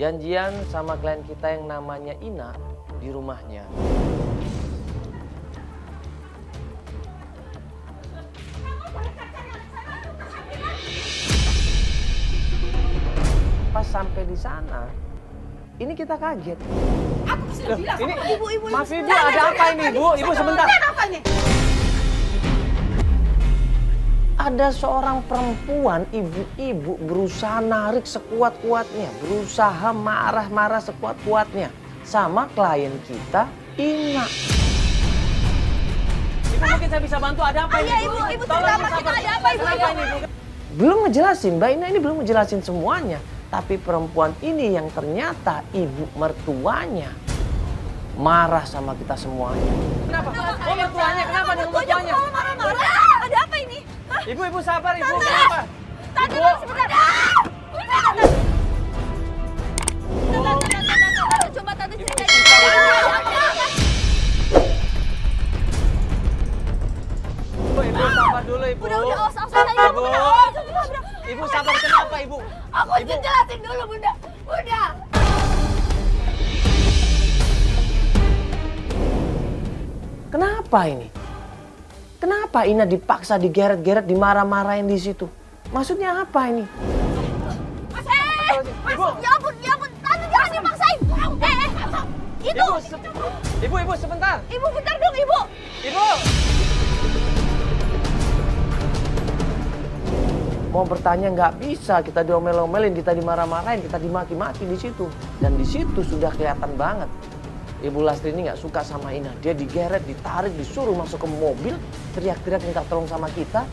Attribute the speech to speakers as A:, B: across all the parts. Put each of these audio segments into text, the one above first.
A: Janjian sama klien kita yang namanya Ina di rumahnya. Pas sampai di sana, ini kita kaget.
B: Aku sudah bilang.
A: Ini,
B: Ibu.
A: maaf Ibu, ada apa ini Ibu? Ibu sebentar.
B: Apa ini?
A: Ada seorang perempuan, ibu-ibu berusaha narik sekuat-kuatnya, berusaha marah-marah sekuat-kuatnya sama klien kita, Ina. Ibu mungkin saya bisa bantu, ada apa ini?
B: Iya ibu cerita kita ada apa ibu?
A: Belum ngejelasin, Mbak Ina ini belum ngejelasin semuanya. Tapi perempuan ini yang ternyata ibu mertuanya marah sama kita semuanya. Kenapa? Oh mertuanya, kenapa dengan mertuanya?
B: Marah-marah. Ada apa ini?
A: Ibu sabar ibu, kenapa?
B: Tante, sebentar. Tante, coba tante ceritain.
A: Ibu sabar dulu ibu.
B: Udah, usah.
A: Ibu sabar, kenapa ibu?
B: Aku jelasin dulu bunda.
A: Kenapa ini? Kenapa Ina dipaksa digeret-geret, dimarah-marahin di situ? Maksudnya apa ini?
B: Ibu. Ya ampun. Tante jangan dipaksain. Itu.
A: Ibu sebentar.
B: Ibu bentar dong ibu.
A: Ibu. Mau bertanya nggak bisa, kita diomel-omelin, kita dimarah-marahin, kita dimaki-maki di situ. Dan di situ sudah kelihatan banget. Ibu Lastri ini nggak suka sama Ina. Dia digeret, ditarik, disuruh masuk ke mobil, teriak-teriak minta tolong sama kita.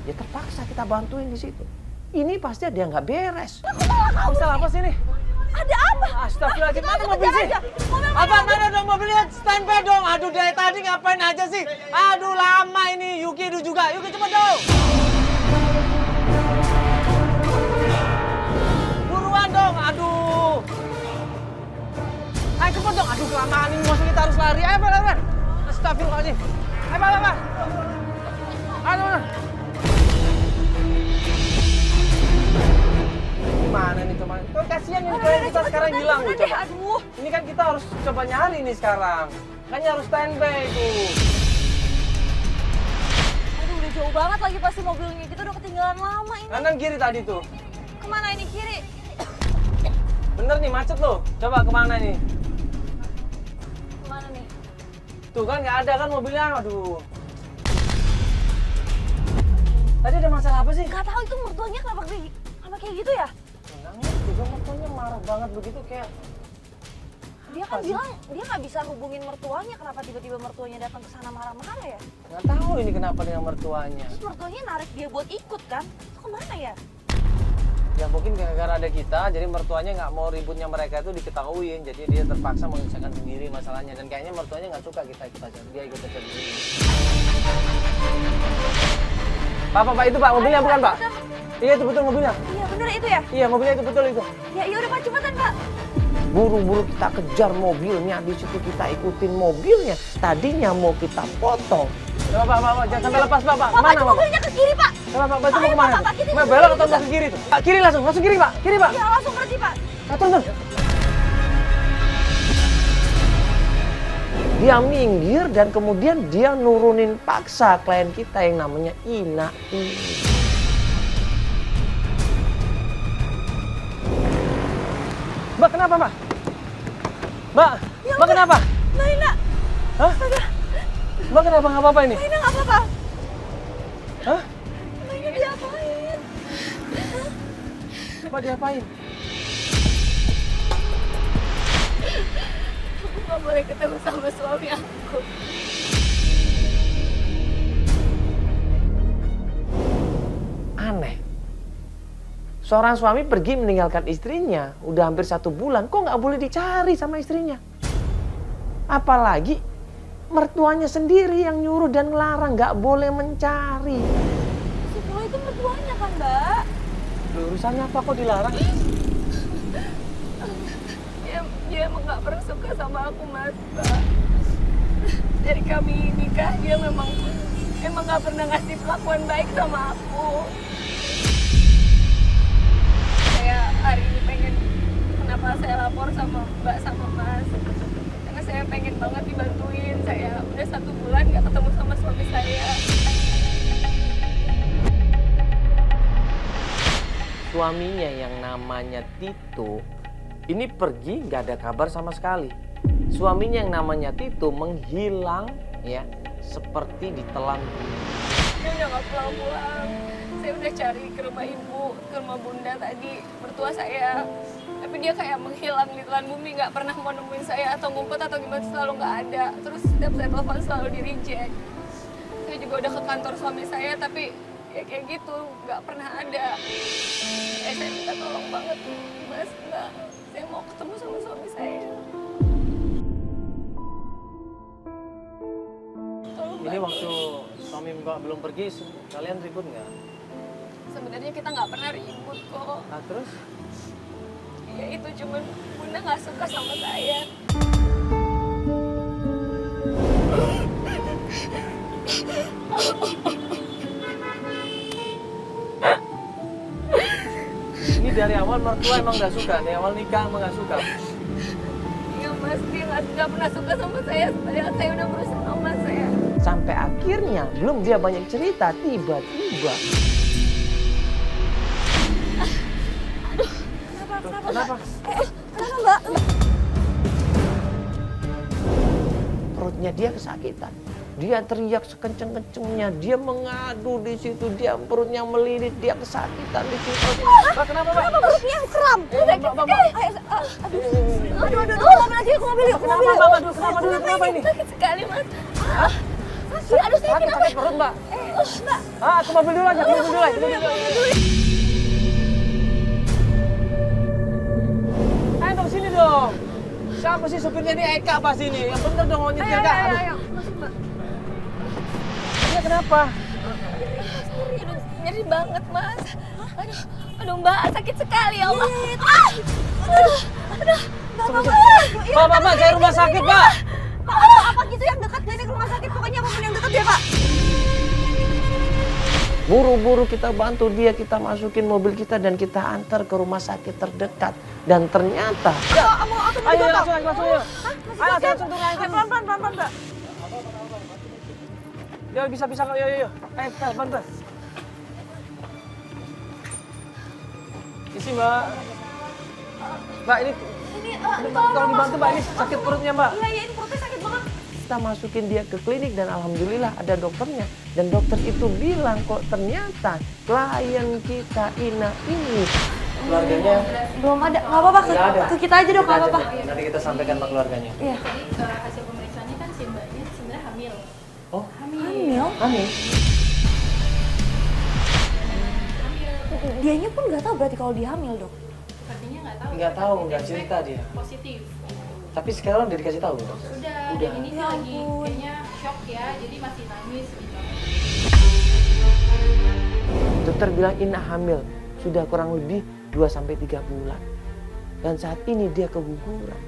A: Ya terpaksa kita bantuin di situ. Ini pasti dia nggak beres. Masalah apa sih ini?
B: Ada apa?
A: Astagfirullahaladzim, mana mobil sih? Apa mana dong mobilnya? Standby dong. Aduh dari tadi ngapain aja sih? Aduh lama ini. Yuki juga. Yuki cepet dong. Buruan dong. Aduh. Ayo cepet dong. Aduh kelamaan ini. Masa kita harus lari. Ayo Pak. Astagfirullahaladzim. Ayo Pak. Aduh. Gimana nih teman? Kok kasihan ini klien kita sekarang hilang loh coba.
B: Aduh.
A: Ini kan kita harus coba nyari nih sekarang. Makanya harus standby tuh.
B: Aduh udah jauh banget lagi pasti mobilnya kita udah ketinggalan lama ini.
A: Kanan kiri tadi tuh.
B: Kemana ini kiri?
A: Bener nih macet loh. Coba kemana nih?
B: Kemana nih?
A: Tuh kan nggak ada kan mobilnya. Aduh. Tadi ada masalah apa sih?
B: Gak tahu itu mertuanya kenapa kayak gitu ya?
A: Nangis juga mertuanya marah banget begitu kayak.
B: Dia kan bilang dia nggak bisa hubungin mertuanya, kenapa tiba-tiba mertuanya datang ke sana marah-marah ya?
A: Nggak tahu ini kenapa dengan mertuanya.
B: Terus mertuanya narik dia buat ikut kan? Itu kemana ya?
A: Ya mungkin gara-gara ada kita, jadi mertuanya nggak mau ributnya mereka itu diketahuin, jadi dia terpaksa menyelesaikan sendiri masalahnya. Dan kayaknya mertuanya nggak suka kita ikut aja, dia ikut aja sendiri. Pak, itu Pak, mobilnya bukan Pak? Iya itu betul mobilnya.
B: Iya bener itu ya?
A: Iya mobilnya itu betul itu.
B: Ya udah Pak cepetan Pak.
A: Buru-buru kita kejar mobilnya, di situ kita ikutin mobilnya. Tadinya mau kita potong. Pak, jangan sampai lepas Pak.
B: Kemana Pak? Mobilnya ke kiri Pak.
A: Pak, bantu mau kemana?
B: Pak,
A: Mau belok atau ke kiri tuh? Pak, kiri langsung kiri Pak. Kiri Pak.
B: Iya langsung berhenti Pak.
A: Turun. Dia minggir dan kemudian dia nurunin paksa klien kita yang namanya Ina ini. Mbak kenapa Mbak? Mbak kenapa?
B: Mbak Ina.
A: Hah? Mbak kenapa? Nggak apa-apa ini?
B: Mbak Ina nggak apa-apa.
A: Hah?
B: Mbak Ina diapain?
A: Mbak diapain?
B: Aku nggak boleh ketemu sama suami aku.
A: Aneh. Seorang suami pergi meninggalkan istrinya, udah hampir 1 bulan, kok nggak boleh dicari sama istrinya? Apalagi mertuanya sendiri yang nyuruh dan ngelarang, nggak boleh mencari.
B: Semua itu mertuanya kan Mbak?
A: Loh, urusannya apa kok dilarang?
B: Dia emang nggak pernah suka sama aku Mas Mbak. Dari kami nikah dia memang nggak pernah ngasih perlakuan baik sama aku. Saya hari ini pengen kenapa saya lapor sama Mbak sama Mas. Karena saya pengen banget dibantuin. Saya udah 1 bulan nggak ketemu sama suami saya.
A: Suaminya yang namanya Tito ini pergi nggak ada kabar sama sekali. Suaminya yang namanya Tito menghilang ya seperti ditelan.
B: Dia udah nggak pulang-pulang. Saya udah cari ke rumah ibu, ke rumah bunda tadi, mertua saya. Tapi dia kayak menghilang di telan bumi, nggak pernah mau nemuin saya atau ngumpet atau gimana, selalu nggak ada. Terus setiap saya telepon selalu di reject. Saya juga udah ke kantor suami saya, tapi ya kayak gitu, nggak pernah ada. Saya minta tolong banget, Mas, Mbak. Saya mau ketemu sama suami saya. Tolong
A: Ini
B: bantu.
A: waktu suami Mbak belum pergi, kalian ribut nggak?
B: Sebenarnya kita nggak pernah ribut kok.
A: Nah terus?
B: Ya itu cuman bunda nggak suka sama saya.
A: Ini dari awal mertua emang nggak suka, dari awal nikah emang nggak suka.
B: Iya Mas, dia nggak pernah suka sama saya. Padahal saya udah berusaha sama saya.
A: Sampai akhirnya belum dia banyak cerita, tiba-tiba. Kenapa?
B: Kenapa Mbak?
A: Perutnya dia kesakitan. Dia teriak sekenceng-kencengnya, dia mengadu di situ, dia perutnya melilit, dia kesakitan di situ. Mbak, kenapa, Mbak?
B: Kenapa perutnya kram? Aduh, lagi aku mobil yuk.
A: Kenapa, Mbak? Aduh, kenapa dulu? Kenapa ini?
B: Sakit sekali Mas. Aduh, saya
A: Sakit perut, Mbak.
B: Mbak.
A: Aku mobil dulu aja, mobil dulu aja. Ayo dong, sini dong. Siapa sih supirnya ini? Eka pas ini. Yang bener dong, nyetir, Kak.
B: Ayo. Masuk Mbak.
A: Ini kenapa?
B: Nyeri banget Mas. Aduh Mbak, sakit sekali ya Allah.
A: Pak, saya rumah sakit, Pak.
B: Apa gitu yang dekat klinik rumah sakit, pokoknya apapun yang dekat ya Pak.
A: Buru-buru kita bantu dia, kita masukin mobil kita dan kita antar ke rumah sakit terdekat. Dan ternyata... Ayo, langsung yuk. Ayo, langsung turun.
B: Pelan-pelan Mbak.
A: Yo, bisa kok, yo. Ayo, bantu. Isi, Mbak. Mbak, ini tolong dibantu, Mbak. Ini sakit perutnya, Mbak.
B: Iya, ini perutnya sakit banget.
A: Kita masukin dia ke klinik dan alhamdulillah ada dokternya. Dan dokter itu bilang kok ternyata klien kita Ina ini keluarganya
B: Belum ada, nggak apa-apa,
A: nggak ada.
B: ke kita aja dong, nggak apa-apa.
A: Nanti kita sampaikan ke keluarganya.
B: Iya.
C: Jadi hasil pemeriksaannya kan si mbaknya sebenarnya hamil.
A: Oh,
B: Hamil?
A: Ani.
B: Dianya pun nggak tahu berarti kalau dia hamil dok.
C: Artinya nggak tahu.
A: Nggak tahu, nggak
C: Tapi
A: cerita dia.
C: Positif.
A: Tapi sekarang udah dikasih tahu.
C: Udah.
A: Udah.
C: Dan ini sih
B: Ya
C: lagi
B: ampun.
C: kayaknya shock ya. Jadi masih nangis gitu.
A: Dokter bilang Ina hamil sudah kurang lebih 2-3 bulan. Dan saat ini dia keguguran.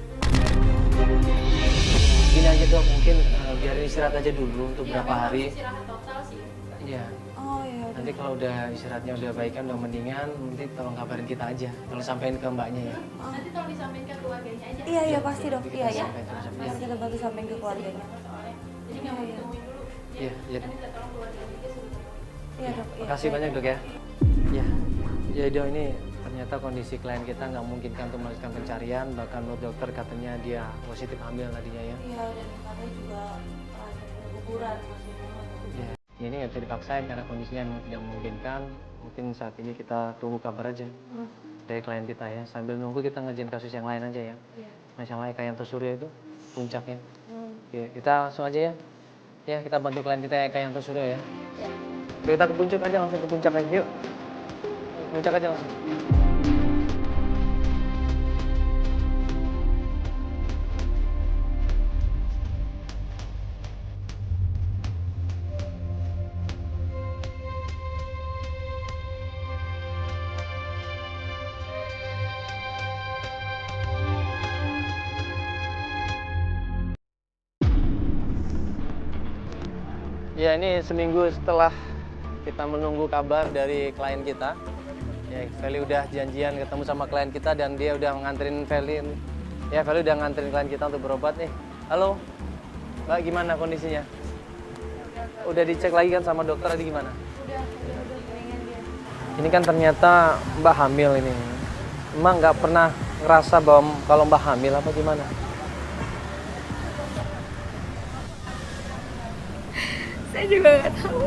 A: Gini aja dok, mungkin biar istirahat aja dulu untuk
C: Iya,
A: berapa
C: memang
A: hari.
C: istirahat total sih.
A: Iya.
B: Oh iya.
A: Nanti kalau udah istirahatnya udah baikan, udah mendingan, nanti tolong kabarin kita aja. Kalau sampein ke mbaknya ya.
C: Nanti tolong disampaikan ke keluarganya aja.
B: Iya pasti dok.
A: Nanti
B: Iya
A: kita
B: ya.
A: sampaikan terus.
B: Harus kita bantu sampaikan ke keluarganya.
C: Soalnya. Jadi nggak mau ditemuin dulu.
A: Iya, iya.
C: Nanti kita tolong keluarganya juga suruh.
B: Iya dok. Iya.
A: Makasih banyak dok ya. Ya, ya dok, ini ternyata kondisi klien kita nggak memungkinkan untuk melanjutkan pencarian. Bahkan menurut dokter katanya dia positif hamil tadinya ya.
B: Iya dan katanya juga keguguran masih.
A: Ya, ini nggak bisa dipaksain karena kondisinya memang tidak memungkinkan. Mungkin saat ini kita tunggu kabar aja dari klien kita ya. Sambil nunggu kita ngerjain kasus yang lain aja ya. Masalah kayak yang Surya itu puncaknya. Ya, kita langsung aja ya. Ya, kita bantu klien kita kayak yang Surya ya. Yuk, kita ke puncak aja, langsung ke puncak aja. Yuk. Puncak aja langsung. Ya, ini seminggu setelah kita menunggu kabar dari klien kita. Ya, Feli udah janjian ketemu sama klien kita dan dia udah nganterin Feli. Ya, Feli udah nganterin klien kita untuk berobat nih. Halo, Mbak, gimana kondisinya? Udah dicek lagi kan sama dokter tadi gimana?
B: Udah mendingan dia.
A: Ini kan ternyata Mbak hamil ini. Mbak nggak pernah ngerasa bahwa kalau Mbak hamil apa gimana?
B: Saya juga nggak tahu.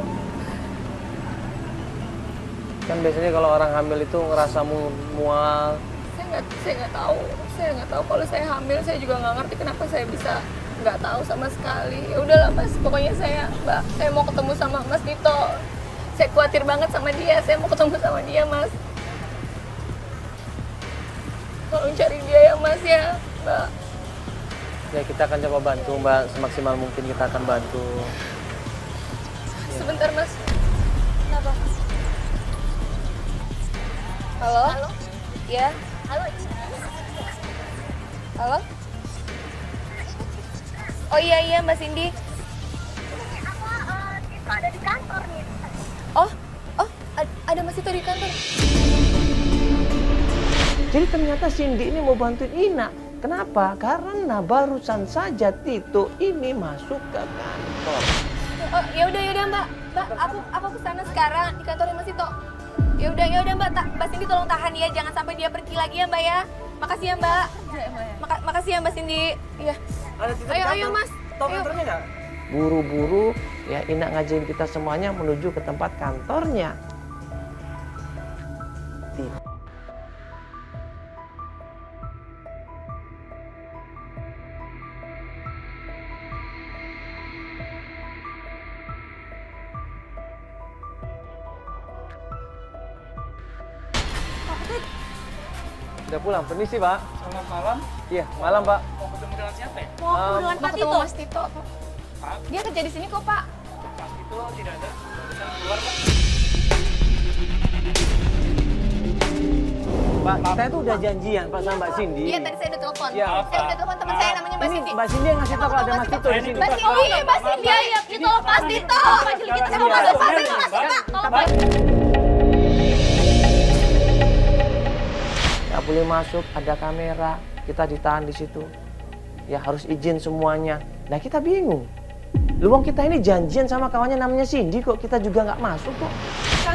A: Kan biasanya kalau orang hamil itu ngerasa mual.
B: Saya nggak tahu. Saya nggak tahu kalau saya hamil. Saya juga nggak ngerti kenapa saya bisa nggak tahu sama sekali. Ya udahlah Mas, pokoknya Mbak, saya mau ketemu sama Mas Dito. Saya khawatir banget sama dia. Saya mau ketemu sama dia, Mas. Tolong cari dia ya, Mas ya, Mbak.
A: Ya kita akan coba bantu Mbak, semaksimal mungkin kita akan bantu.
B: Sebentar, Mas. Kenapa? Halo? Halo? Ya? Halo? Halo? Oh iya, Mbak Cindy.
C: Itu ada di kantor nih.
B: Oh, ada Mas itu di kantor.
A: Jadi ternyata Cindy ini mau bantuin Ina. Kenapa? Karena barusan saja Tito ini masuk ke kantor.
B: Oh, ya udah Mbak. Mbak, aku kesana sekarang di kantornya Mas Tito. Ya udah Mbak, Mbak Cindy tolong tahan ya, jangan sampai dia pergi lagi ya Mbak ya. Makasih ya Mbak. Makasih ya Mbak Cindy. Iya. Ayo Mas.
A: Tahu kantornya nggak? Buru-buru ya Ina ngajarin kita semuanya menuju ke tempat kantornya. Tito. Udah pulang, permisi Pak.
D: Selamat malam.
A: Iya, malam Pak.
D: Mau ketemu dengan siapa ya?
B: Mau
C: dengan
B: mau
C: Pak
B: ketemu
C: Tito.
B: Mas Tito.
D: Pak,
B: Dia kerja di sini kok, Pak.
D: Pak itu tidak ada. Barusan keluar Pak.
A: Pak, kita itu udah janjian Pak sama Mbak Cindy.
B: Iya, tadi saya udah telepon.
A: Iya.
B: Saya udah telepon teman saya namanya Mbak
A: Ini
B: Cindy.
A: Mbak Cindy yang ngasih tahu kalau ada Mas Tito di sini.
B: Mbak Cindy, Mbak Cindy, ayo kita lepas Tito. Kita sama Mas Tito, Mas Tito.
A: Nggak boleh masuk, ada kamera, kita ditahan di situ. Ya harus izin semuanya. Nah kita bingung. Luang kita ini janjian sama kawannya namanya Cindy kok kita juga nggak masuk kok.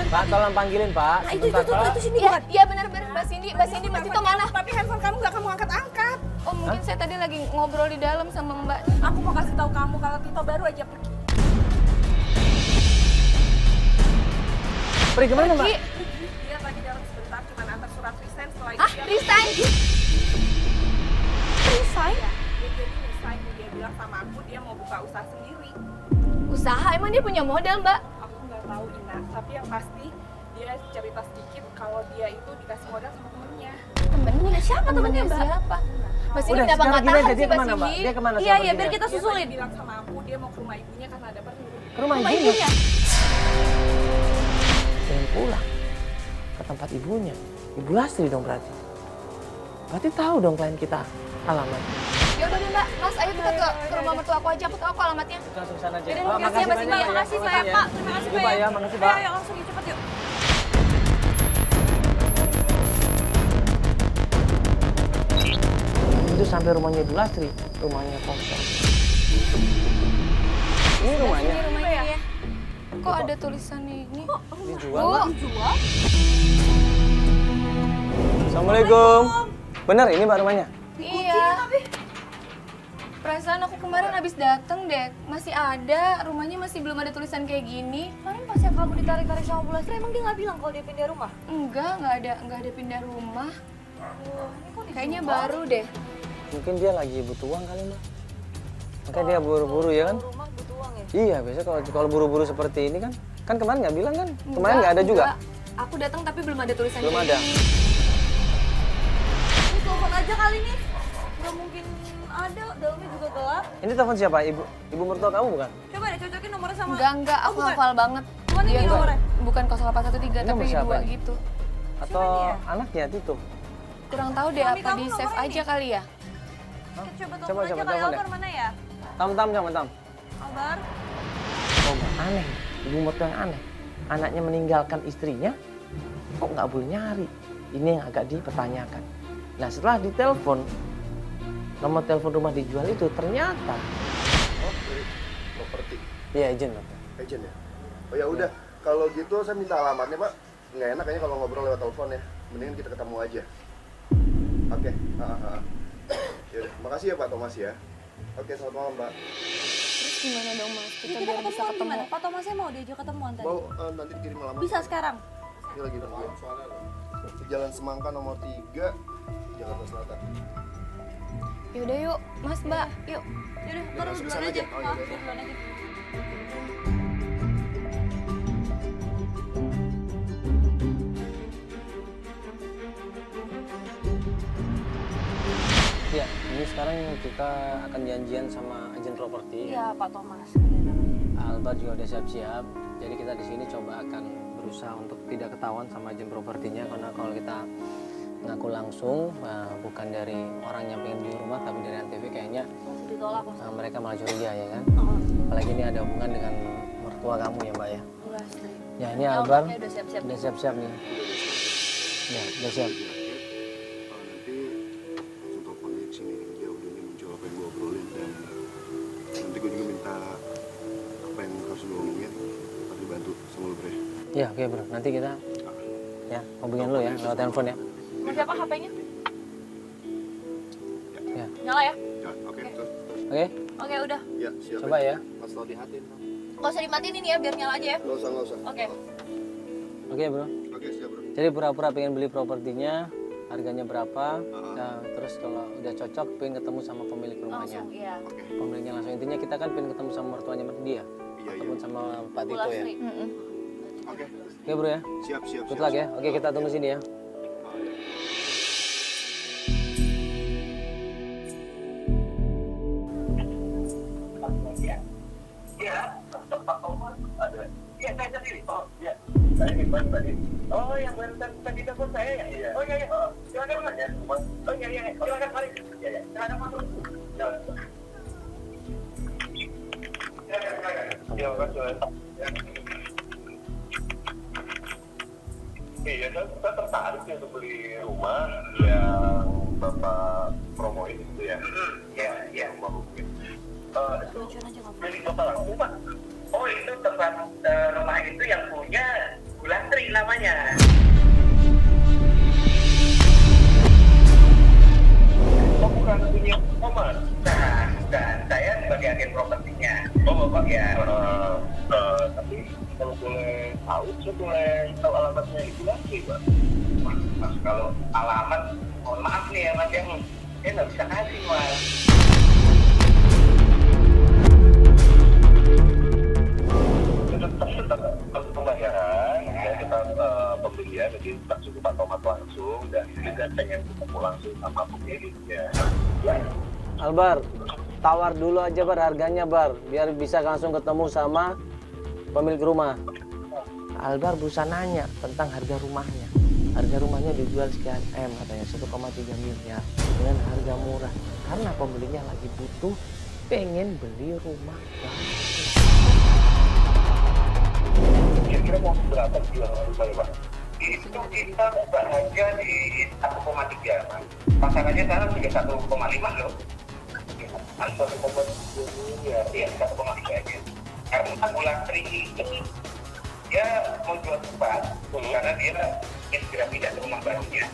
A: Pak, tolong panggilin Pak.
C: Itu sini
B: Iya, iya benar Mbak Cindy, Mas Tito mana?
E: Tapi handphone kamu nggak kamu angkat-angkat.
B: Oh, mungkin saya tadi lagi ngobrol di dalam sama Mbak.
E: Aku mau kasih tahu kamu kalau Tito baru aja pergi.
A: Pergi kemana Mbak?
E: Dia tadi dalam sebentar cuma antar surat resign setelah itu
B: Ah,
E: dia
B: resign. Resign?
E: dia jadi resign. Dia bilang sama aku dia mau buka usaha sendiri.
B: Usaha emang dia punya modal, Mbak?
E: Aku nggak tahu Ina, tapi yang pasti dia cerita sedikit kalau dia itu dikasih modal sama temennya.
B: Temennya siapa temennya, Mbak? Siapa? Mbak Cindy
A: Udah,
B: kenapa
A: sekarang
B: nggak
A: gini
B: tahan
A: aja,
B: sih
A: dia
B: Mbak
A: kemana Mbak?
B: Cindy?
A: Dia kemana
C: Iya,
A: sama
C: biar
A: perginya?
C: kita
E: Dia
C: susulin.
E: tadi bilang sama aku dia mau ke rumah ibunya karena ada perlu.
A: Ke rumah
B: Rumah
A: ibunya.
B: ibunya.
A: Pengen pulang ke tempat ibunya. Ibu Lastri dong berarti. Berarti tahu dong klien kita alamat.
B: Ya udah deh Mbak, Mas ayo kita ke rumah mertua aku aja, aku tahu kok alamatnya.
A: Kita langsung sana aja.
B: Yaudah,
A: Pak,
B: makasih ya, Mbak Cindy.
A: banyak
C: Makasih, Pak,
A: ya.
C: Pak. Terima kasih,
A: Iya,
C: Pak,
A: Pak
C: ya.
A: ya, makasih Pak.
E: Ayo langsung cepet yuk.
A: Itu sampai rumahnya Ibu Lastri, rumahnya kosong. Ini rumahnya
B: Ini rumahnya ya. Kok ada tulisan ini?
A: dijual.
B: Bu,
A: Pak. Assalamualaikum. Benar ini Mbak rumahnya?
B: iya. Perasaan aku kemarin habis dateng deh, masih ada, rumahnya masih belum ada tulisan kayak gini.
C: Kemarin pas yang kamu ditarik-tarik sama Bu Lastri, emang dia nggak bilang kalau dia pindah rumah?
B: Nggak ada pindah rumah.
C: Ini kok
B: Kayaknya baru deh.
A: Mungkin dia lagi butuh uang kali Mbak. Makanya dia buru-buru ya kan?
C: rumah butuh uang ya?
A: Iya, biasanya kalau buru-buru seperti ini kan kemarin nggak bilang kan? Kemarin nggak ada juga.
B: Enggak. Aku datang tapi belum ada tulisan
A: Belum
B: kayak
A: ada.
B: gini.
C: Ini telepon aja kali nih. Nggak mungkin ada, dalamnya juga gelap.
A: Ini telepon siapa? Ibu mertua kamu bukan?
C: Coba deh cocokin nomornya sama...
B: Enggak, aku
C: bukan.
B: hafal banget.
C: Mana
B: Dia
C: nih
B: enggak-
C: nomornya?
B: bukan 0813
A: Ini
B: tapi
A: nomor siapa
B: 2
A: ini?
B: gitu.
A: Atau
C: dia?
A: anaknya Tito?
B: Kurang tahu deh
C: Suami
B: apa
C: kamu
B: di save
C: nomornya
B: aja
C: ini?
B: kali ya.
C: Coba
A: Coba,
C: telepon aja
A: coba,
C: kali.
A: telepon
C: Albar mana ya?
A: Tam coba Tam.
C: Albar?
A: Oh, aneh. Ibu mertua yang aneh. Anaknya meninggalkan istrinya, kok nggak boleh nyari? Ini yang agak dipertanyakan. Nah setelah ditelepon, nomor telepon rumah dijual itu ternyata
F: dari properti.
A: ya agent Pak.
F: Agent ya? Oh ya udah, kalau gitu saya minta alamatnya Pak. Nggak enak kayaknya kalau ngobrol lewat telepon ya. Mendingan kita ketemu aja. Oke. Yaudah, makasih ya Pak Thomas ya. Oke, selamat malam Pak.
B: Terus gimana dong Mas?
C: Jadi kita ketemuan gimana? Pak Thomasnya mau diajak ketemuan tadi?
F: Mau nanti dikirim alamat.
C: Bisa sekarang?
F: Ini lagi nungguin soalnya loh. Jalan Semangka nomor 3, Jakarta Selatan.
B: Yaudah yuk, Mas Mbak, yuk.
C: Yaudah, ntar lu
F: langsung
C: duluan
F: kesana
C: aja.
F: aja. Oh, iya,
C: Maaf,
F: iya.
C: duluan aja.
G: Ya, ini sekarang kita akan janjian sama agen properti.
C: Iya, Pak Thomas.
G: Albar juga udah siap-siap. Jadi kita di sini coba akan berusaha untuk tidak ketahuan sama agen propertinya, karena kalau kita ngaku langsung, bukan dari orang yang pengen beli rumah tapi dari Antv, kayaknya
C: Masih ditolak, Mas.
G: mereka malah curiga ya kan.
C: Oh,
G: Apalagi ini ada hubungan dengan mertua kamu ya Mbak ya.
C: enggak sih.
G: Ya ini
C: Ya,
G: Albar
C: obatnya udah siap-siap.
G: udah siap-siap nih. Ya udah siap.
F: Nanti langsung telepon dia kesini. Dia udah menjawab apa yang gue obrolin. Dan nanti gue juga minta apa yang harus gue omongin nanti dibantu sama lo Bre.
G: Ya oke bro, nanti kita ya hubungin lu ya lewat telepon ya.
C: Mau siapa HP-nya?
G: Ya.
C: Nyala ya?
F: Ya, oke. Terus.
G: Oke,
C: Oke, udah.
F: Ya, siap.
G: coba ya.
F: Mas lo dihatin.
C: Nggak usah dimatiin ini ya, biar nyala aja ya.
F: Nggak usah.
C: Oke.
G: Oke bro.
F: Oke, siap bro.
G: Jadi pura-pura pengen beli propertinya, harganya berapa, nah, terus kalau udah cocok pengen ketemu sama pemilik rumahnya.
C: Langsung, iya.
F: Oke.
G: Pemiliknya langsung, intinya kita kan pengen ketemu sama mertuanya dia,
F: Iya.
G: ataupun sama Pak
C: Bu
G: Tito ya.
C: Lastri.
F: Oke.
G: Oke bro ya,
F: Siap.
G: good luck ya. Oke kita tunggu sini ya.
D: Iya, saya sendiri. Oh, iya. Saya Iqbal tadi. Oh, yang barusan tadi telepon saya ya? Iya. Oh, iya. Oh, silakan Mas. Oh, iya. Silakan mari. Iya. Silakan masuk. Silakan. Iya, Mas. Iya, saya tertarik sih untuk beli rumah yang Bapak promoin itu ya. Iya. Mungkin. Itu
C: Lucuan aja kamu.
D: milik Bapak langsung, Pak. Oh, itu tempat rumah itu yang punya Bu Lastri namanya. Oh, bukan punya Thomas. Nah, dan saya sebagai agen propertinya. Oh, Bapak ya. Tapi kalau boleh tahu, saya boleh tahu alamatnya Ibu Lastri, Pak. Mas, kalau alamat, mohon maaf nih ya, Mas, yang saya nggak bisa kasih, Mas. Tetap pembayaran ya, kita pembelian jadi tak cukup Pak Thomas langsung dan juga pengen ketemu langsung sama pemiliknya.
G: Albar, tawar dulu aja Bar harganya Bar, biar bisa langsung ketemu sama pemilik rumah.
A: Albar berusaha nanya tentang harga rumahnya. Harga rumahnya dijual sekian M katanya 1,3 miliar dengan harga murah karena pembelinya lagi butuh, pengen beli rumah baru.
D: Kira-kira mau berapa jual rumah ya, Pak? Itu kita bahagia di 1,3, Mas. Pasarannya sekarang sudah 1,5 loh. 1,2 miliar, ya 1,3 aja. Karena Bu Lastri itu dia mau jual cepat karena dia ingin segera pindah ke rumah barunya.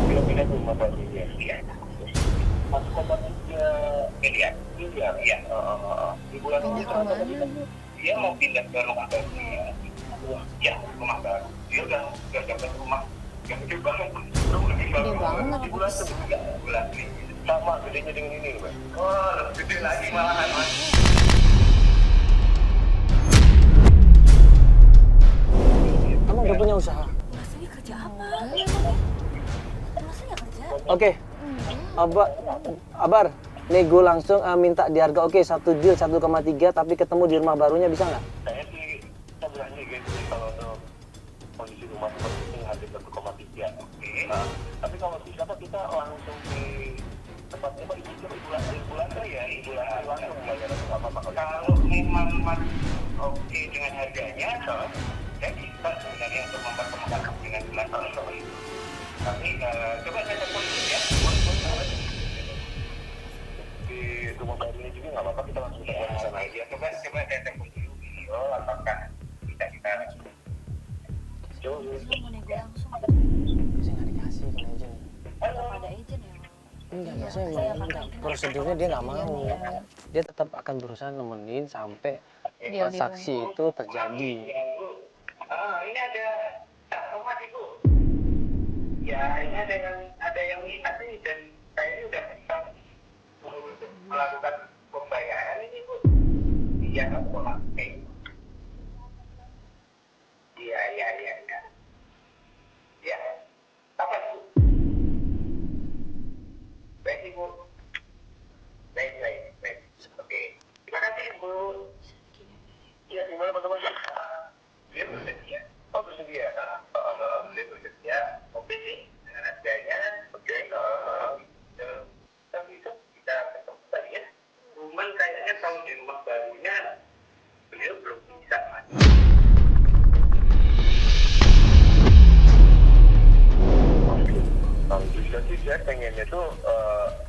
D: Dia pindah ke rumah barunya. Iya. 1,3 miliar. Ya. Di bulan ini dia mau pindah ke rumah barunya. Ya, rumah baru. Dia udah dapat rumah yang gede banget. Gede banget. Di bulan ketiga, bulan ini. Sama gedenya dengan ini, Mas. Oh, lebih gede lagi malahan, Mas.
G: Kamu udah punya usaha?
C: Lastri kerja apa? Lastri nggak kerja?
G: Oke, Abar, nego langsung minta di harga oke, 1 deal 1,3 tapi ketemu di rumah barunya bisa nggak?
D: Saya sih berani gitu kalau untuk kondisi rumah seperti ini harga 1,3. Nah, tapi kalau bisa Pak, kita langsung di tempatnya Pak, Ibu Lastri ya, Ibu Lastri langsung bayar sama Pak. Kalau memang Mas oke dengan harganya, saya bisa sebenarnya untuk mempertemukan dengan investor seperti itu. Tapi coba saya telepon dulu ya. Di rumah baru ini juga nggak apa-apa, kita langsung telepon di sana aja. Coba saya telepon dulu video, apakah bisa kita coba.
C: Mau nego langsung.
G: Saya nggak dikasih kan agent.
C: Tetap ada agent ya.
G: Enggak,
C: Iya,
G: saya
C: saya
G: emang
C: pakai.
G: prosedurnya dia nggak mau. Dia tetap akan berusaha nemenin sampai transaksi itu terjadi.
D: Ini ada rumah ibu. Ya ini ada yang minat nih dan saya ini udah melakukan pembayaran ini bu. Iya kamu mau pakai. Iya. Ya apa bu? Baik ibu. Baik. Oke. Terima kasih ibu. Iya gimana teman-teman? Dia bersedia. Oh bersedia. Dia bersedia. Oke sih. Dengan harganya. Oke. Tapi itu kita ketemu tadi ya. Cuman kayaknya kalau di rumah barunya beliau belum bisa mas. Kalau bisa sih saya pengennya tuh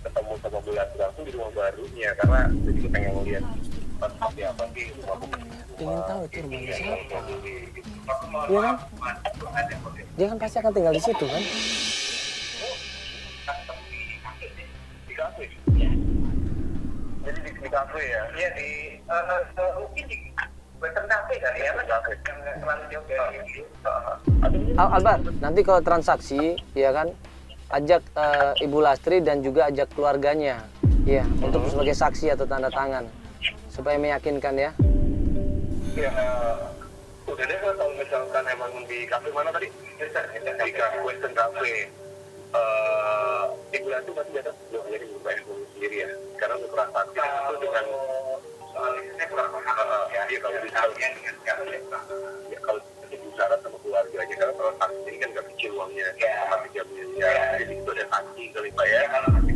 D: ketemu sama Bu Lastri langsung di rumah barunya karena jadi pengen ngeliat seperti apa sih rumah baru.
G: Ingin tahu itu rumahnya siapa? Iya kan? Dia kan pasti akan tinggal di situ kan?
D: Di kafe. Jadi di kafe ya? Iya di mungkin di Western Cafe kali ya mas. Kafe. Yang terlalu jauh dari
G: Albar, nanti kalau transaksi, ya kan, ajak Ibu Lastri dan juga ajak keluarganya, ya, untuk sebagai saksi atau tanda tangan, supaya meyakinkan ya.
D: Ya, udah deh kalau misalkan emang di kafe mana tadi? Di Western Cafe. Ibu Lastri masih datang belum jadi bayar dulu sendiri ya. Karena untuk transaksi itu dengan soalnya kurang paham ya. Dia kalau bisa dengan kafe. Ya kalau syarat sama keluarganya karena transaksi ini kan nggak kecil uangnya. Sama 3 miliar. Jadi itu ada saksi kali pak ya. Kalau masih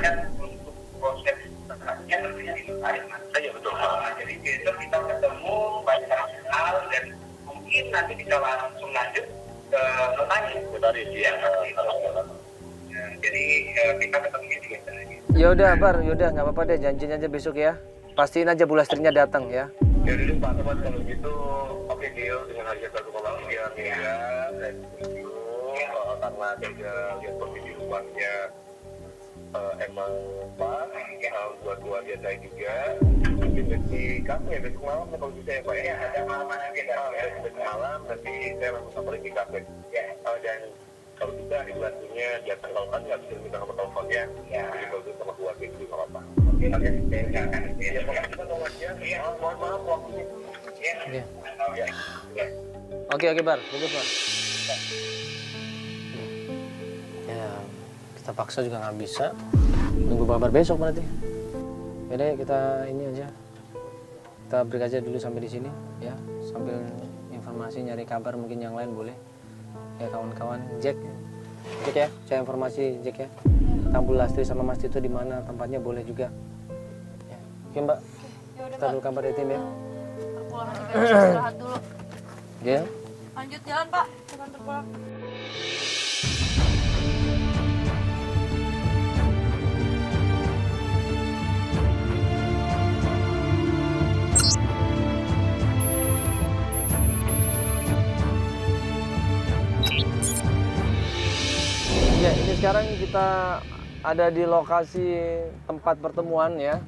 D: kan untuk proses transaksinya tentunya di notaris mas. Iya betul. Jadi besok kita ketemu baca hal dan mungkin nanti bisa langsung lanjut ke notaris ya. Jadi kita ketemunya di sana.
G: Ya udah, Bar, yaudah nggak apa-apa deh, janjiin aja besok ya. Pastiin aja Bu Lastrinya datang ya.
D: Ya udah Pak Teman kalau gitu oke deal dengan harga 1,3 miliar dan itu karena juga lihat kondisi rumahnya emang pas buat keluarga saya juga mungkin di kafe besok malam kalau bisa ya Pak ya ada malam nanti besok malam nanti saya langsung sampai di kafe dan kalau bisa Ibu Lastrinya datang kalau kan nggak bisa minta nomor teleponnya jadi kalau sama keluarga itu nggak apa-apa. Oke, saya akan ya pokoknya kita tunggu aja. Iya, mohon maaf waktunya. Ya.
G: Oke, Bar, bagus Bar. Ya, kita paksa juga nggak bisa. Nunggu kabar besok berarti. Yaudah kita ini aja. Kita break aja dulu sampai di sini ya. Sambil informasi nyari kabar mungkin yang lain boleh. Ya kawan-kawan, Jack ya, saya informasi Jack ya. Tentang Bu Lastri sama Mas Tito di mana tempatnya boleh juga. Ya. Oke Mbak, kita dulu kabar dari tim ya.
C: Pulang nanti kan harus istirahat dulu.
G: Ya.
C: Lanjut jalan Pak, ke kantor pulang.
A: Ya, ini sekarang kita ada di lokasi tempat pertemuan ya.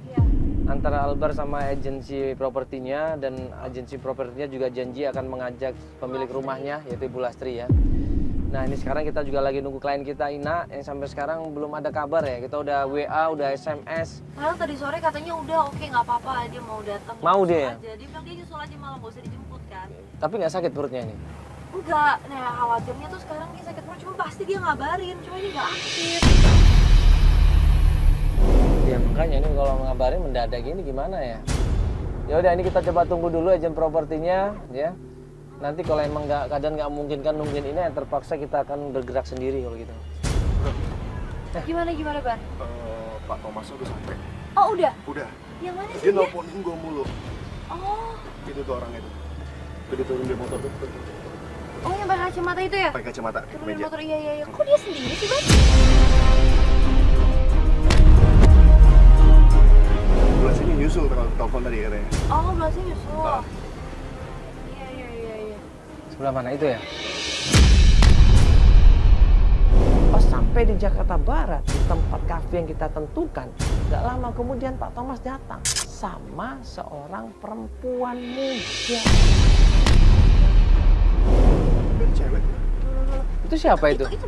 A: Antara Albar sama agensi propertinya, dan agensi propertinya juga janji akan mengajak pemilik rumahnya yaitu Ibu Lastri ya. Nah ini sekarang kita juga lagi nunggu klien kita Ina yang sampai sekarang belum ada kabar ya. Kita udah WA, udah SMS.
C: Padahal tadi sore katanya udah oke nggak apa-apa dia mau datang.
A: Mau dia ya?
C: Aja. Dia bilang dia nyusul aja malam gak usah dijemput kan.
A: Tapi nggak sakit perutnya ini?
C: Enggak, nah khawatirnya tuh sekarang dia sakit perut cuma pasti dia ngabarin, cuma ini nggak aktif.
A: Ya makanya ini kalau ngabarin mendadak gini gimana ya? Ya udah ini kita coba tunggu dulu agen propertinya ya. Nanti kalau emang keadaan nggak mungkin kan nungguin ini, terpaksa kita akan bergerak sendiri kalau gitu.
C: Gimana Ban?
F: Pak Thomas udah sampai.
C: Oh udah?
F: Udah.
C: Yang mana sih
F: Dia nelponin gue mulu.
C: Oh,
F: Itu tuh orangnya tuh. Udah turun dari motor tuh.
C: oh yang pakai kacamata itu ya?
F: Pakai kacamata,
C: Turun dari
F: meja.
C: motor, iya. Kok dia sendiri sih, Bang?
F: Belas ini nyusul telepon tadi katanya.
C: Oh, belasnya nyusul.
F: Ah.
C: Iya.
G: Sebelah mana itu ya?
A: Pas sampai di Jakarta Barat, di tempat kafe yang kita tentukan, gak lama kemudian Pak Thomas datang sama seorang perempuan muda.
F: Ini cewek.
G: Itu siapa itu?
C: Itu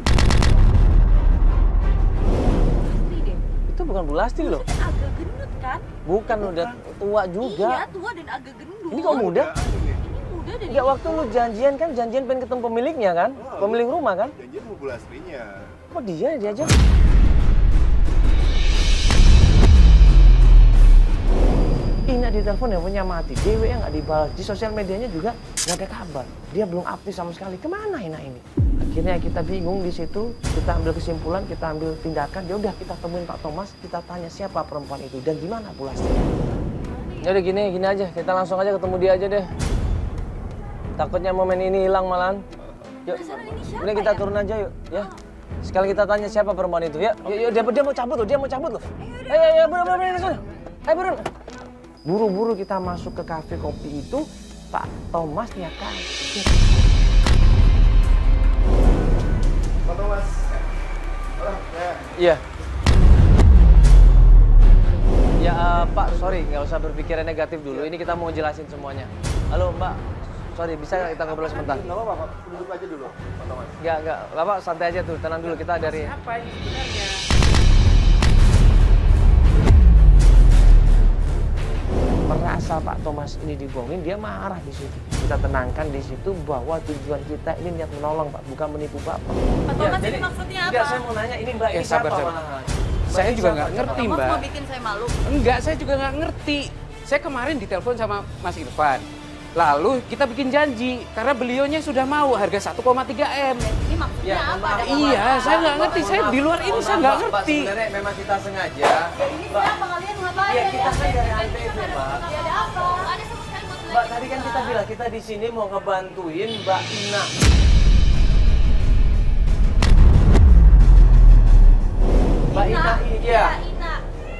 C: Astri deh.
G: Itu bukan Bu Lastri loh.
C: Maksudnya agak gendut kan?
A: Bukan, udah tua juga.
C: Iya, tua dan agak gendut.
A: Ini kok muda?
C: Ini muda dan
A: Enggak, waktu lu janjian pengen ketemu pemiliknya kan? Pemilik rumah kan?
F: Janjian mau Bu Lastrinya.
A: Kok dia diajak? Ina di telepon handphonenya mati, DW yang nggak dibalas, di sosial medianya juga nggak ada kabar. Dia belum aktif sama sekali. Kemana Ina ini? Akhirnya kita bingung di situ, kita ambil kesimpulan, kita ambil tindakan. Ya udah kita temuin Pak Thomas, kita tanya siapa perempuan itu dan di mana Bu Lastri.
G: Ya udah gini aja, kita langsung aja ketemu dia aja deh. Takutnya momen ini hilang malahan. Yuk,
C: Penasaran ini siapa
G: ini kita
C: ya?
G: turun aja yuk, ya. Sekali kita tanya siapa perempuan itu, ya. Yuk, dia mau cabut loh, Ayo, buru. Ayo, buru.
A: Buru-buru kita masuk ke kafe kopi itu, Pak Thomasnya kaget.
F: Pak Thomas. Ya.
G: Iya. Ya Pak, sorry, nggak usah berpikiran negatif dulu. Ini kita mau jelasin semuanya. Halo Mbak, sorry bisa nggak kita ngobrol sebentar?
F: Nggak apa-apa, Pak. Duduk aja dulu, Pak Thomas.
G: Nggak, Bapak santai aja tuh, tenang dulu kita dari.
E: Apa ini sebenarnya?
A: Merasa Pak Thomas ini dibohongin, dia marah di situ. Kita tenangkan di situ bahwa tujuan kita ini niat menolong Pak, bukan menipu Bapak.
C: Pak Thomas ini maksudnya apa?
A: Enggak, saya mau nanya ini Mbak ini
E: sabar.
A: siapa, Pak?
E: Saya
A: Mbak,
E: juga
A: siapa?
E: nggak ngerti,
C: Thomas
E: Mbak.
C: mau bikin saya malu.
E: Enggak, saya juga nggak ngerti. Saya kemarin ditelepon sama Mas Irfan. Lalu kita bikin janji karena beliaunya sudah mau harga 1,3 M.
C: Ini maksudnya apa? Ada
E: Iya, saya nggak ngerti. Saya di luar ini saya nggak ngerti.
G: Sebenarnya memang kita sengaja.
C: Ini siapa kalian ngapain?
A: Iya, kita kan dari ANTV, Pak.
C: Ya ada apa? Ada sama sekali buat
A: Mbak, tadi kan kita bilang kita di sini mau ngebantuin Mbak Ina. Mbak Ina, iya.
C: Ina.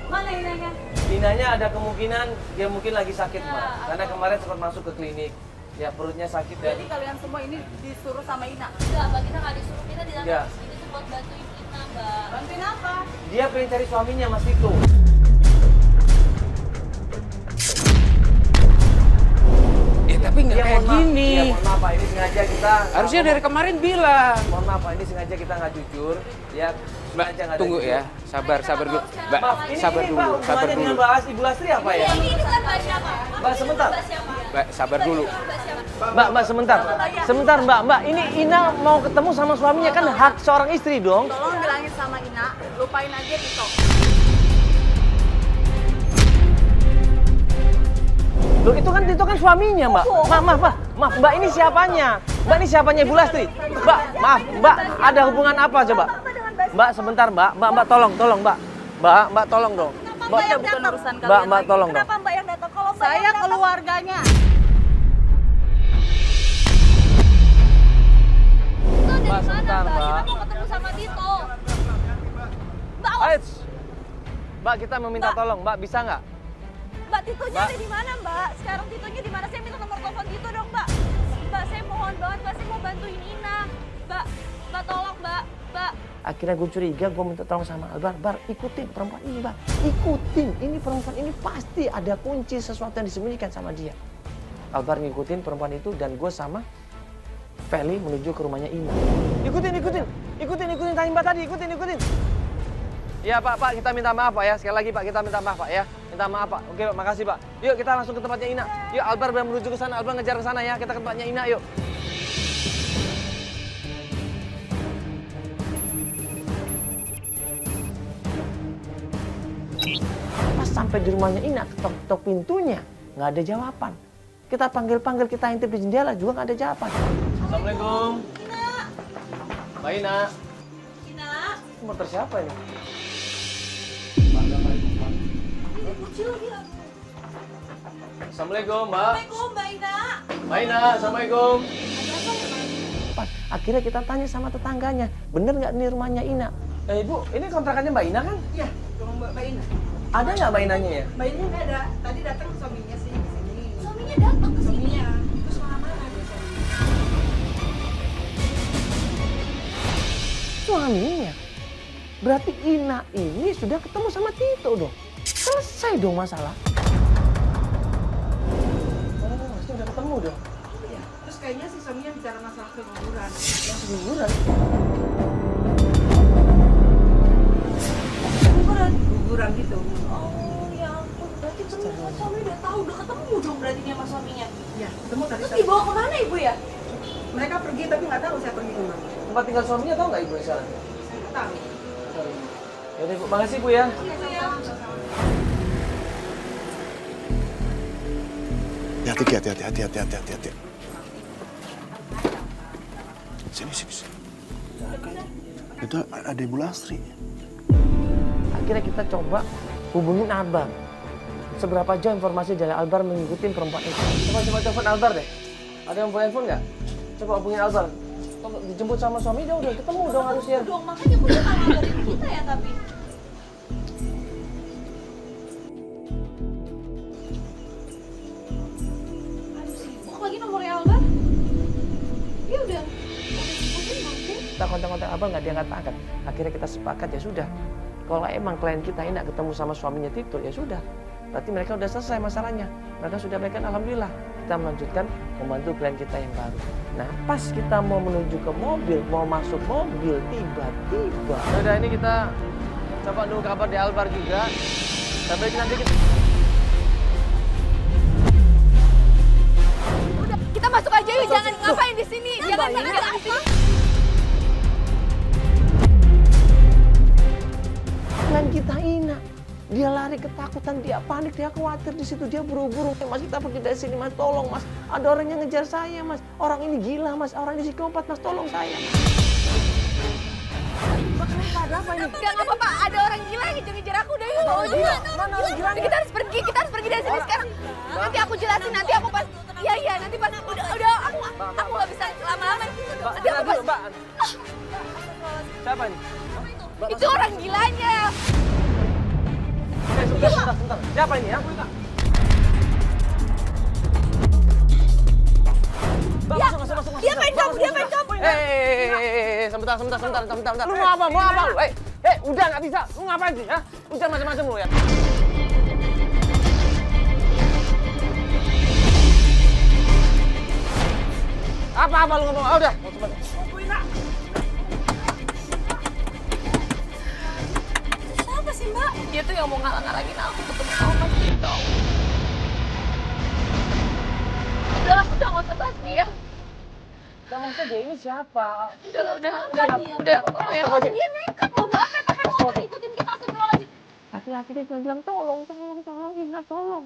C: Mana Inanya?
A: Inanya ada kemungkinan dia mungkin lagi sakit, Mbak. Karena kemarin sempat masuk ke klinik. Ya perutnya sakit dan
C: Jadi kalian semua ini disuruh sama Ina?
B: Enggak, Mbak, kita nggak disuruh, kita
A: Iya.
B: datang ke sini tuh buat bantuin Ina, Mbak.
C: Bantuin apa?
A: dia pengen cari suaminya Mas Tito.
E: Ya tapi nggak
A: Iya,
E: kayak
A: mohon maaf.
E: gini.
A: Iya, mohon maaf Pak, ini sengaja kita
E: Harusnya dari kemarin bilang.
A: mohon maaf Pak, ini sengaja kita nggak jujur. Ya,
E: Mbak,
A: sengaja nggak ada
E: tunggu
A: jujur.
E: ya. Sabar dulu. Mbak,
A: Maaf, ini
E: sabar
A: Pak,
E: dulu.
A: hubungannya dengan Mbak Ibu Lastri apa ya?
B: Ini kan Mbak siapa?
A: Mbak, sebentar.
B: Mbak siapa?
E: Mbak, sabar dulu.
B: Mbak siapa?
A: Mbak, sebentar. Sebentar, Mbak. Ini Ina mau ketemu sama suaminya, kan hak seorang istri dong.
C: Tolong bilangin sama Ina, lupain aja Tito.
A: Loh, itu kan suaminya, Mbak. Maaf, Mbak, ini siapanya? Mbak, ini siapanya Ibu Lastri? Mbak, ada hubungan apa coba? Mbak, sebentar, Mbak, tolong, Mbak. Mbak, tolong dong.
C: Mbak yang bukan urusan kalian
A: Mbak,
C: lagi.
A: tolong dong.
C: Kenapa Mbak yang datang? Kalau Mbak saya keluarganya.
B: Tito dari
A: Mbak,
B: mana,
A: sebentar,
B: Mbak?
A: Mbak.
B: Kita mau ketemu sama Tito. Mbak,
A: Aits. Mbak, kita meminta tolong, Mbak, bisa nggak?
C: Mbak, Titonya
A: Mbak.
C: ada di mana, Mbak? Sekarang Titonya di mana? Saya minta nomor telepon Tito dong, Mbak. Mbak, saya mohon banget, Mbak, saya mau bantuin Ina. Mbak tolong, Mbak.
A: Akhirnya gue curiga, gue minta tolong sama Albar. Bar, ikutin perempuan ini, Bar. Ikutin, ini perempuan ini pasti ada kunci sesuatu yang disembunyikan sama dia. Albar ngikutin perempuan itu dan gue sama Feli menuju ke rumahnya Ina. Ikutin tanya Mbak tadi, ikutin. Iya Pak, kita minta maaf Pak ya. Sekali lagi Pak, kita minta maaf Pak ya. Minta maaf Pak. Oke Pak, makasih Pak. Yuk kita langsung ke tempatnya Ina. Yuk Albar udah menuju ke sana, Albar ngejar ke sana ya. Kita ke tempatnya Ina yuk. Pas sampai di rumahnya Ina, ketok-ketok pintunya, nggak ada jawaban. Kita panggil-panggil, kita intip di jendela juga nggak ada jawaban. Assalamualaikum. Mbak Ina. Motor siapa ini? Assalamualaikum, Mbak.
C: Assalamualaikum, Mbak Ina.
A: Mbak Ina, Assalamualaikum.
C: Ada apa ya, Mas?
A: Akhirnya kita tanya sama tetangganya, bener nggak ini rumahnya Ina? Ibu, ini kontrakannya Mbak Ina kan?
H: Iya, rumah Mbak Ina.
A: Ada nggak Mbak Inanya ya?
H: Mbak Ina nggak ada. Tadi datang suaminya sih ke sini.
C: Suaminya datang ke sini.
H: Suaminya. Terus mana-mana biasanya.
A: Suaminya? Berarti Ina ini sudah ketemu sama Tito dong? Selesai dong masalah. Oh, sudah ketemu dong?
H: Iya. Terus kayaknya si suaminya bicara masalah keguguran.
A: Liburan.
H: Guguran gitu.
C: Oh ya ampun, berarti ternyata suami udah tahu, udah ketemu dong berarti dia sama suaminya.
H: Iya, ketemu tadi.
C: Terus dibawa kemana ibu ya?
H: Mereka pergi tapi nggak tahu saya pergi kemana.
A: Tempat tinggal suaminya tahu nggak ibu sekarang?
H: Saya nggak tahu.
A: Yaudah ibu, makasih bu ya.
F: Hati-hati. Sini. Itu ada Ibu Lastri.
A: Akhirnya kita coba hubungin Albar. Seberapa jauh informasi dari Albar mengikuti perempuan itu. Coba telepon Albar deh. Ada yang punya handphone nggak? Coba hubungin Albar. Dijemput sama suami dia udah ketemu dong harusnya.
C: Dong, makanya aku udah ngabarin kita ya tapi. Aduh sibuk lagi nomornya Albar. Dia udah sebutin mungkin.
A: Kita kontak-kontak Albar nggak diangkat-angkat. Akhirnya kita sepakat ya sudah. Kalau emang klien kita ini nggak ketemu sama suaminya Tito ya sudah. Berarti mereka udah selesai masalahnya. Mereka sudah baikan alhamdulillah. Kita melanjutkan membantu klien kita yang baru. Nah pas kita mau menuju ke mobil, mau masuk mobil, tiba-tiba. Udah ini kita coba nunggu kabar di Albar juga. Sampai nanti kita...
B: Udah, kita masuk aja yuk, jangan ngapain di sini. Jangan
C: Mbak Ina,
B: di sini.
A: Klien kita Ina, dia lari ketakutan, dia panik, dia khawatir di situ, dia buru-buru. Mas kita pergi dari sini mas, tolong mas. Ada orang yang ngejar saya mas, orang ini gila mas, orang ini psikopat mas, tolong saya. Ada apa ini?
B: Udah nggak apa-apa, ada orang gila yang ngejar aku udah yuk.
A: Mana orang gila?
B: Kita harus pergi dari sini sekarang. Nanti aku jelasin, nanti aku pas. Iya, nanti pas. Udah, aku nggak bisa lama-lama.
A: Mbak,
B: Nanti aku pas.
A: dulu, Mbak. Siapa ini?
B: Itu orang gilanya.
A: Sebentar. Siapa ini ya? Mbak, masuk.
C: Dia main kamu.
A: Sebentar. Lu mau apa lu? Udah nggak bisa. Lu ngapain sih? Ya? Udah macam-macam lu ya. Apa lu ngomong? Udah.
C: Siapa sih Mbak?
B: Dia tuh yang mau ngalang-ngalangin aku ketemu sama Mas Tito. Udah nggak usah bahas dia.
A: Maksudnya dia ini siapa?
B: Udah.
C: Dia nekat loh Mbak, pakai motor ikutin kita astagfirullahaladzim.
A: Laki-laki dia cuma bilang tolong, Ina, tolong.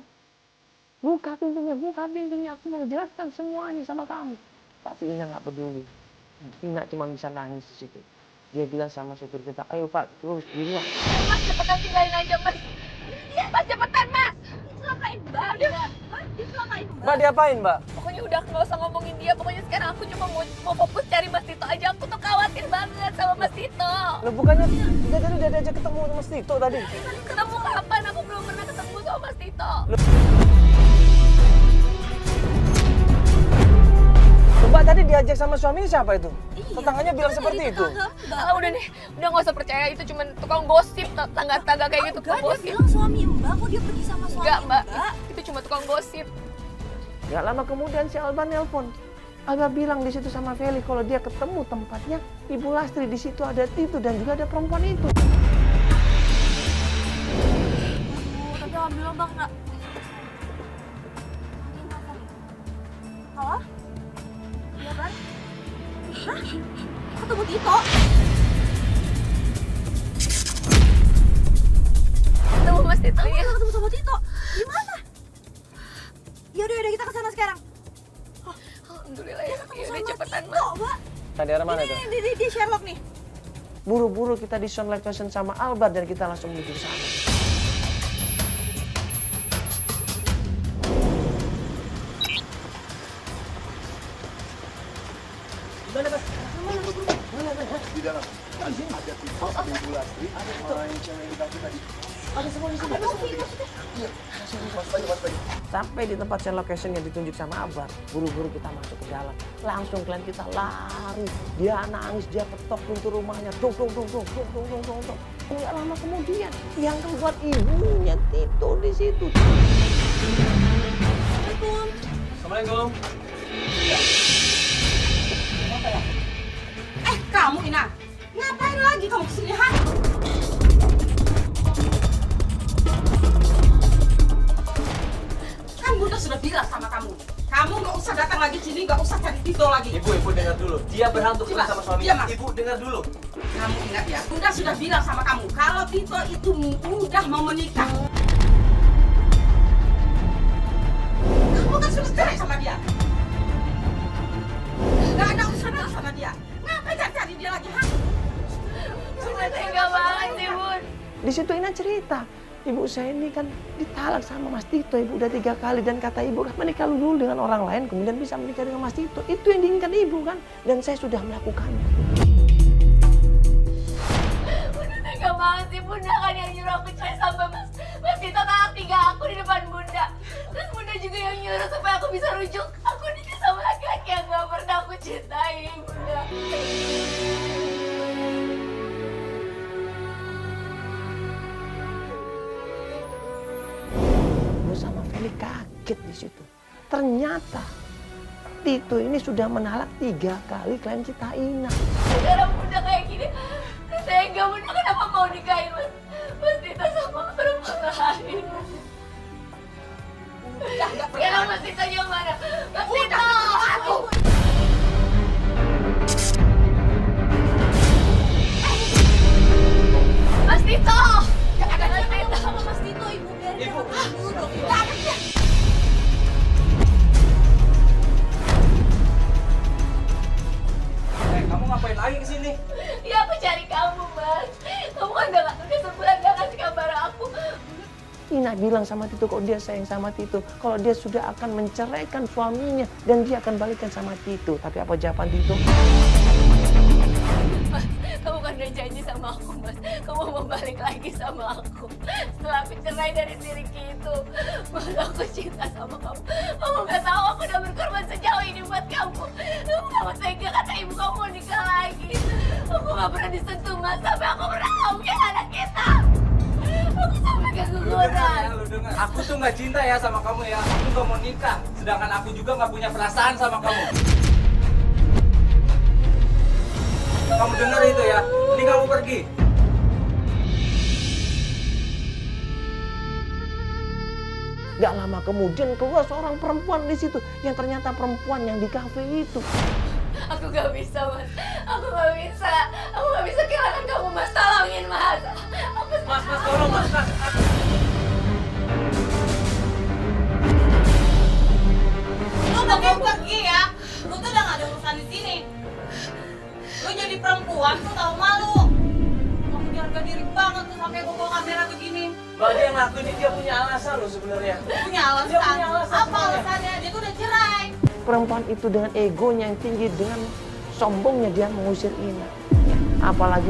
A: Buka pintunya, aku mau jelaskan semuanya sama kamu. Tapi Ina nggak peduli. Ina cuma bisa nangis di situ. Dia bilang sama supir kita, ayo Pak, terus di luar.
B: Mas cepetan tinggalin aja Mas. Mas cepetan Mas.
C: Celakain Mbak, udah. Dicelakain Mbak.
A: Mbak diapain Mbak?
B: Pokoknya udah nggak usah ngomongin dia. Pokoknya sekarang aku cuma mau fokus cari Mas Tito aja. Aku tuh khawatir banget sama Mas Tito.
A: Loh bukannya dia tadi udah diajak ketemu sama Mas Tito tadi?
B: Ketemu kapan? Aku belum pernah ketemu sama Mas Tito.
A: Mbak tadi diajak sama suaminya siapa itu? Tetangganya bilang seperti itu.
B: Udah nih, udah nggak usah percaya itu cuma tukang gosip, tangga-tangga kayak gitu, tukang
C: Dia
B: gosip.
C: bilang suami Mbak, kok dia pergi sama suami
B: Enggak Mbak, itu cuma tukang gosip.
A: Gak lama kemudian si Alba nelpon. Alba bilang di situ sama Feli kalau dia ketemu tempatnya Ibu Lastri, di situ ada Tito dan juga ada perempuan itu.
C: Tapi alhamdulillah Bang nggak. Halo? Iya Bang? Hah? Ketemu Tito?
B: Ketemu Mas Tito
C: Kamu
B: ya.
C: udah ketemu sama Tito? Gimana? Yaudah kita kesana sekarang.
B: Alhamdulillah ya.
C: Ketemu
B: Udah
C: sama
B: cepetan
C: Tito,
B: Mas.
C: Mbak.
A: Tadi arah mana itu?
C: Ini di Sherlock nih.
A: Buru-buru kita di sound location sama Alba dan kita langsung menuju ke sana.
F: Di dalam. Ada Tito, ada Ibu Lastri, ada yang cewek di kaki tadi. Ada semua di sini. Ada semua tiga. Iya, mas lagi.
A: Sampai di tempat share location yang ditunjuk sama Abang, buru-buru kita masuk ke dalam. Langsung klien kita lari. Dia nangis, dia ketok pintu rumahnya. Dong. Nggak lama kemudian, yang keluar ibunya Tito di situ.
G: Assalamualaikum.
H: Kamu Ina, ngapain lagi kamu kesini, ha? Kan Bunda sudah bilang sama kamu nggak usah datang lagi sini, nggak usah cari Tito lagi.
G: Ibu dengar dulu. Dia berhak untuk
H: Mas,
G: sama suaminya.
H: iya, Mas.
G: Ibu dengar dulu.
H: Kamu ingat ya, Bunda sudah bilang sama kamu kalau Tito itu udah mau menikah. Kamu kan sudah cerai sama dia. Nggak ada urusan sama dia. Ngapain cari dia lagi, ha?
B: Bunda tega banget sih, Bun.
A: Di situ Ina cerita, ibu saya ini kan ditalak sama Mas Tito, ibu udah 3 kali dan kata ibu kan menikah dulu dengan orang lain kemudian bisa menikah dengan Mas Tito. Itu yang diinginkan ibu kan, dan saya sudah melakukannya.
B: Bunda tega banget sih, Bunda kan yang nyuruh aku cerai sampai Mas Tito talak 3 aku di depan Bunda. Terus Bunda juga yang nyuruh supaya aku bisa rujuk aku nikah sama laki-laki yang gak pernah aku cintai, Bunda.
A: Ibu sama Feli kaget di situ. Ternyata Tito ini sudah menalak 3 kali klien kita Ina.
B: Sekarang Bunda kayak gini, tega Bunda kenapa mau nikahin Mas Tito sama perempuan lain? Sekarang Mas Tito yang mana? Mas Tito! Mas Tito!
C: Jangan ada Tito sama Mas Tito, Ibu. Biar dia ngomong dulu dong. Nggak ada dia.
G: Kamu ngapain lagi kesini?
B: Ya aku cari kamu, Mas. Kamu kan udah sebulan gak kasih kabar aku.
A: Ina bilang sama Tito kalau dia sayang sama Tito, kalau dia sudah akan menceraikan suaminya dan dia akan balikan sama Tito. Tapi apa jawaban Tito?
B: Mas, kamu kan udah janji sama aku, Mas. Kamu mau balik lagi sama aku. Setelah aku cerai dari si Ricky itu, Mas, aku cinta sama kamu. Kamu gak tahu aku udah berkorban sejauh ini buat kamu. Kamu tega kata ibu kamu mau nikah lagi. Aku gak pernah disentuh, Mas. Sampai aku pernah ngomongin anak kita. Aku sampai keguguran.
E: Lu dengar. Aku tuh nggak cinta ya sama kamu ya. Aku nggak mau nikah. Sedangkan aku juga nggak punya perasaan sama kamu. Kamu dengar itu ya. Ini kamu pergi.
A: Gak lama kemudian keluar seorang perempuan di situ yang ternyata perempuan yang di kafe itu.
B: Aku gak bisa, Mas. Aku gak bisa. Aku gak bisa kehilangan kamu, Mas. Tolongin, Mas.
E: Mas, tolong mas.
H: Lu udah mau pergi ya? Lu tuh udah gak ada urusan di sini. Lu jadi perempuan tuh tahu malu. Kamu harga diri banget tuh sampai gua bawa kamera begini.
G: Mbak dia ngakuin dia punya alasan loh sebenarnya.
H: Punya alasan. Apa alasannya? Dia tuh udah cerai.
A: Perempuan itu dengan egonya yang tinggi, dengan sombongnya dia mengusir Ina. Apalagi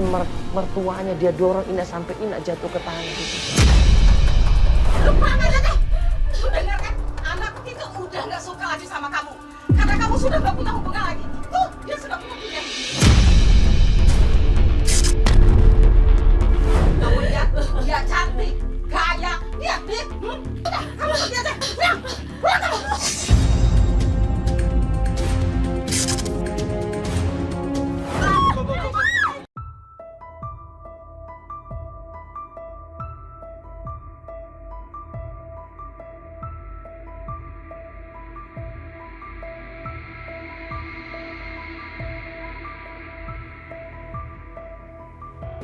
A: mertuanya dia dorong Ina sampai Ina jatuh ke tangan gitu.
H: Lu pulang aja deh. Lu denger kan? Anak itu udah gak suka lagi sama kamu. Karena kamu sudah gak punya hubungan lagi. Tuh, dia sudah punya pilihan. Kamu lihat, dia cantik, gaya, lihat, lihat. Udah, kamu pergi aja. Pulang, pulang kamu.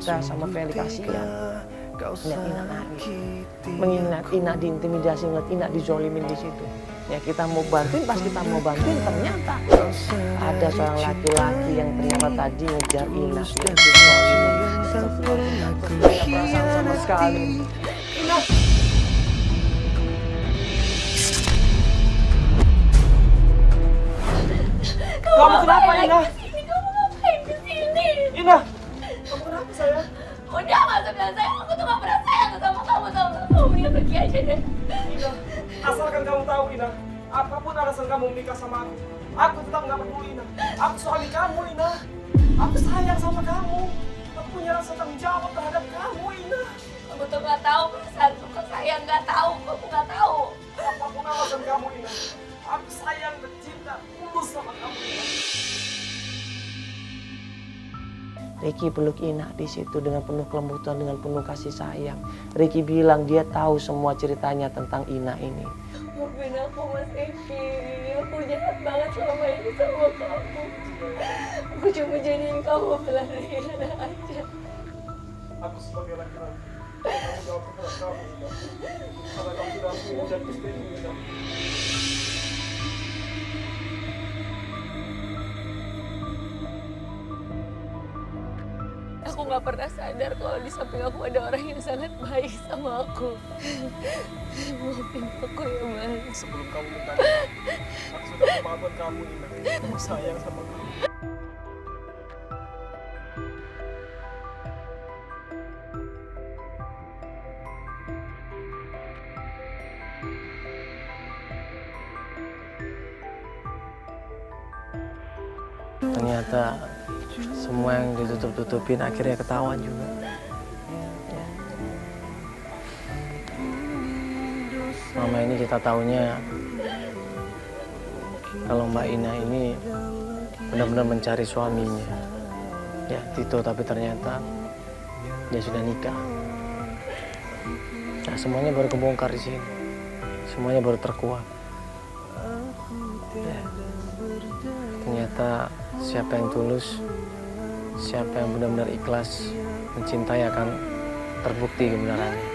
A: Saya sama Feli kasihan lihat Ina nangis, mengingat Ina diintimidasi, ingat Ina dizolimin di situ. Ya kita mau bantuin, pas kita mau bantuin ternyata ada seorang laki-laki yang ternyata tadi ngejar Ina. Dia punya perasaan sama sekali.
B: Kamu kenapa, Ina?
I: alasan kamu menikah sama aku. Aku tetap nggak peduli, Ina. Aku suami kamu, Ina. Aku sayang sama kamu. Aku punya rasa tanggung jawab terhadap kamu, Ina.
B: Kamu tuh nggak tahu perasaan suka saya, nggak tahu, kamu nggak tahu.
I: Apapun alasan kamu, Ina. Aku sayang dan cinta tulus sama kamu, Ina.
A: Ricky peluk Ina di situ dengan penuh kelembutan, dengan penuh kasih sayang. Ricky bilang dia tahu semua ceritanya tentang Ina ini.
B: Maafin aku, Mas Eki. Aku jahat banget selama ini sama kamu. Aku cuma jadiin kamu pelarian aja.
I: Aku sebagai laki-laki, kamu jawab kepada kamu, Ina. Karena kamu sudah menjadi istriku, Ina.
B: Aku nggak pernah sadar kalau di samping aku ada orang yang sangat baik sama aku. Maafin aku ya, Mas.
I: Sebelum kamu minta maaf, aku sudah memaafkan kamu, Ina. Aku sayang sama kamu.
G: Ternyata semua yang ditutup-tutupin akhirnya ketahuan juga. Ya. Selama ini kita taunya kalau Mbak Ina ini benar-benar mencari suaminya, ya Tito, tapi ternyata dia sudah nikah. Nah, semuanya baru kebongkar di sini, semuanya baru terkuak. Ya. Ternyata siapa yang tulus, siapa yang benar-benar ikhlas mencintai akan terbukti kebenarannya.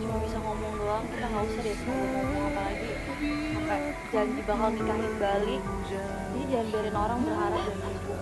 C: Cuma bisa ngomong doang, kita nggak usah deh ngomong apalagi sampai janji bakal nikahin balik. Jadi jangan biarin orang berharap dan ibu.